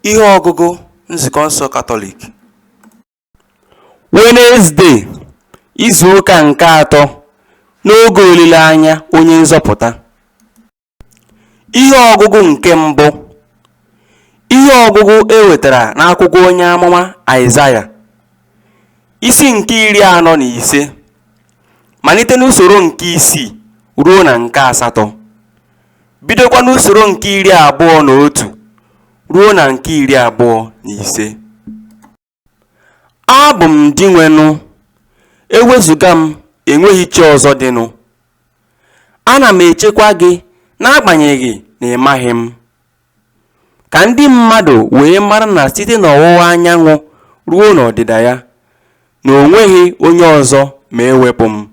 Ihe ọgụgụ Nzukọ Nsọ Katọlik. Wenezdee, izuụka nke atọ n'oge olileanya onye nzọpụta. Ihe ọgụgụ nke mbụ. Ihe ọgụgụ ewetara n'akwụkwọ onye amụma Aịzaya, isi nke 45, malite n'usoro nke 6 ruo na nke 8, bidokwa n'usoro nke 21 ruo na nke 25. Abụ m di nwenụ, ewezuga m enweghị chi ọzọ dịnụ. Ana m echekwa gị n'agbanyeghị na ị maghị m. Ka ndị mmadụ wee mara na site n'ọwụwa anyanwụ ruo n'ọdịda ya, na o nweghị onye ọzọ ma ewepụ m.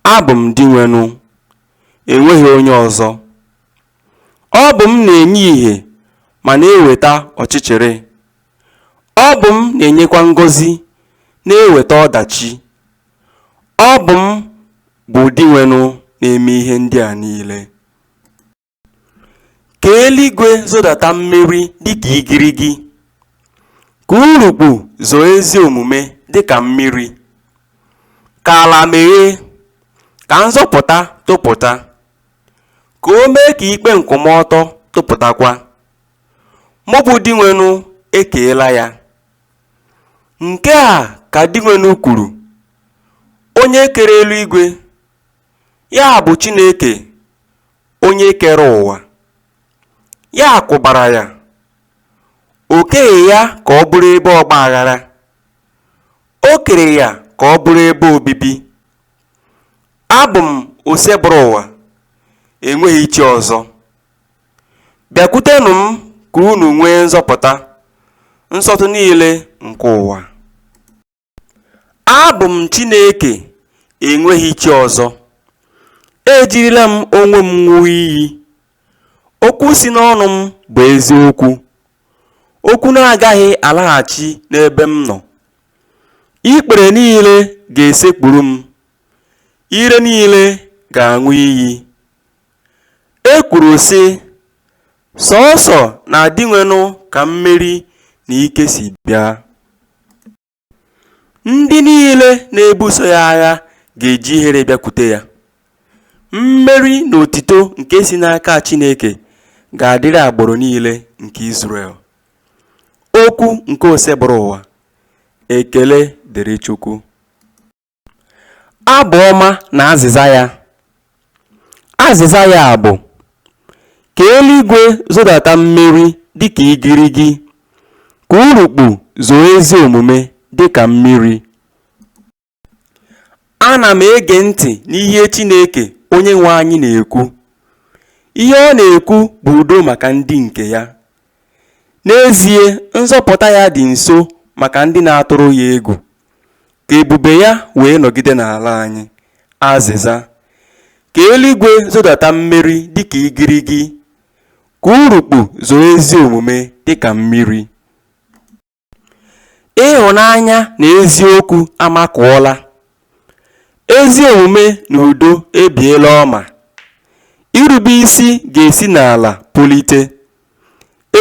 Abụ m di nwenụ, enweghị onye ọzọ. Ọ bụ m na-enye ìhè ma na-eweta ọchịchịrị. Ọ bụ m na-enyekwa ngọzi na-eweta ọdachi. Ọ bụ m bụ di nwenụ na-eme ihe ndị a niile. Ka eluigwe zodata mmeri dịka igirigi, ka urukpu zoo ezi omume dịka mmiri. Ka ala meghee, ka nzọpụta tụpụta, ka o mee ka ikpe nkwụmọtọ tụpụtakwa. Mụ bụ di nwenụ ekeela ya. Nke a ka di nwenụ kwuru, onye kere eluigwe, ya bụ Chineke, onye kere ụwa. Ya kwụbara ya, o keghị ya ka ọ bụrụ ebe ọgba aghara. O kere ya ka ọ bụrụ ebe obibi. Abụ m osebụrụ ụwa, enweghị chi ọzọ. Bịakwutenụ m ka unu nwee nzọpụta, nsọtụ niile nke ụwa. Abụ m Chineke, enweghị chi ọzọ. Ejirila m onwe m ṅụọ iyi. Okwu si n'ọnụ m bụ eziokwu. Okwu na-agaghị alaghachi n'ebe m nọ. Ikpere niile ga-esekpuru m. Ire niile ga-aṅụ iyi. E kwuru sị, sọọsọ na di nwenụ ka mmeri na ike si bịa. Ndị niile na-ebuso ya agha ga-eji ihere bịakwute ya. Mmeri na otito nke si n'aka Chineke ga-adịrị agbụrụ niile nke Izrel. Okwu nke osebụrụ ụwa. Ekele dịrị Chukwu. Abụ ọma na azịza ya. Azịza ya bụ, ka eluigwe zodata mmeri dịka igirigi, ka urukpu zoo ezi omume dịka mmiri. Ana m ege ntị n'ihe Chineke onye nwe anyị na-ekwu. Ihe ọ na-ekwu bụ udo maka ndị nke ya. N'ezie, nzọpụta ya dị nso maka ndị na-atụrụ ya egwu. Ka ebube ya wee nọgide n'ala anyị. Azịza: ka eluigwe zodata mmeri dịka igirigi, ka urukpu zoo ezi omume dịka mmiri. Ịhụnanya na eziokwu amakụọla. Ezi omume na udo ebiela ọma. Irube isi ga-esi n'ala pulite.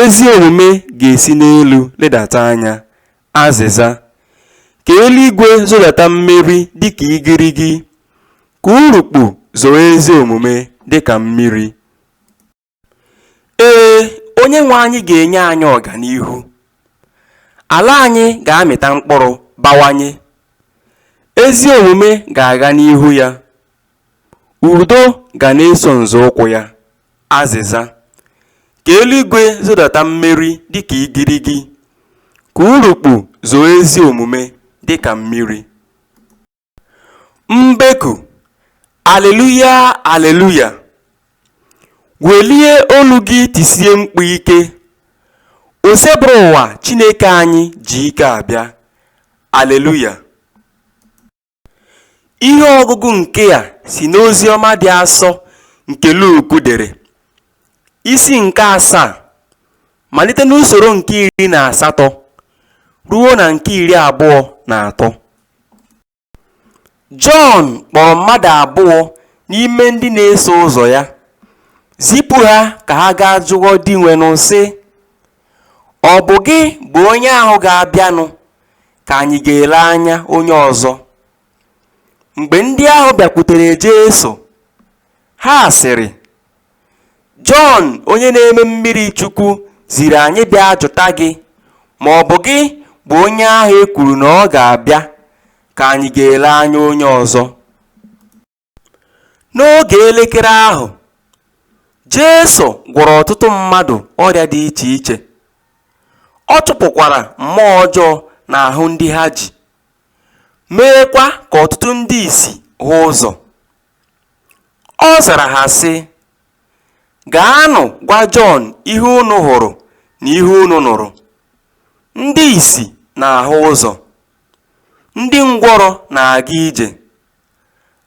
Ezi omume ga-esi n'elu ledata anya. Azịza: ka eluigwe zodata mmeri dịka igirigi, ka urukpu zoo ezi omume dịka mmiri. Ee, onye nwe anyị ga-enye anyị ọganihu. Ala anyị ga-amịta mkpụrụ bawanye. Ezi omume ga-aga n'ihu ya. Udo ga na-eso nzọụkwụ ya. Azịza: ka eluigwe zodata mmeri dịka igirigi, ka urukpu zoo ezi omume dịka mmiri. Mbeku. Aleluya, aleluya. Welie olu gị tisie mkpu ike. Osebụrụ ụwa Chineke anyị ji ike abịa. Aleluya. Ihe ọgụgụ nke a si n'ozi ọma dị asọ nke Luk dere, isi nke 7, malite n'usoro nke 18 ruo na nke 23. Jọn kpọrọ mmadụ 2 n'ime ndị na-eso ụzọ ya, zipụ ha ka ha gaa jụọ di nwenụ sị, Ọ bụ gị bụ onye ahụ ga-abịanụ ka anyị ga-ele anya onye ọzọ? Mgbe ndị ahụ bịakwutere Jesu, ha sịrị, Jọn onye na-eme mmiri Chukwu ziri anyị bịa jụta gị ma ọ bụ gị bụ onye ahụ e kwuru na ọ ga-abịa ka anyị ga-ele anya onye ọzọ. N'oge elekere ahụ, Jesu gwọrọ ọtụtụ mmadụ ọrịa dị iche iche. Ọ chụpụkwara mmụọ ọjọọ n'ahụ ndị ha ji, meekwa ka ọtụtụ ndị ìsì hụ ụzọ. Ọ zara ha sị, gaanụ gwa Jọn ihe unu hụrụ na ihe unu nụrụ. Ndị ìsì na-ahụ ụzọ, ndị ngwọrọ na-aga ije,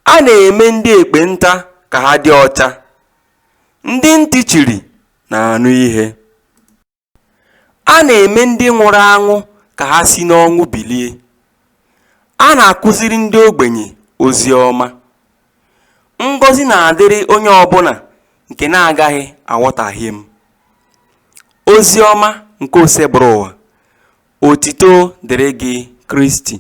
a na-eme ndị ekpenta ka ha dị ọcha, ndị ntị chiri na-anụ ihe, a na-eme ndị nwụrụ anwụ ka ha si n'ọnwụ bilie, a na-akụziri ndị ogbenye ozi ọma. Ngọzi na-adịrị onye ọbụla nke na-agaghị aghọtahie m. Ozi ọma nke ose bụrụ ụwa. Otito dịrị gị, Kristi.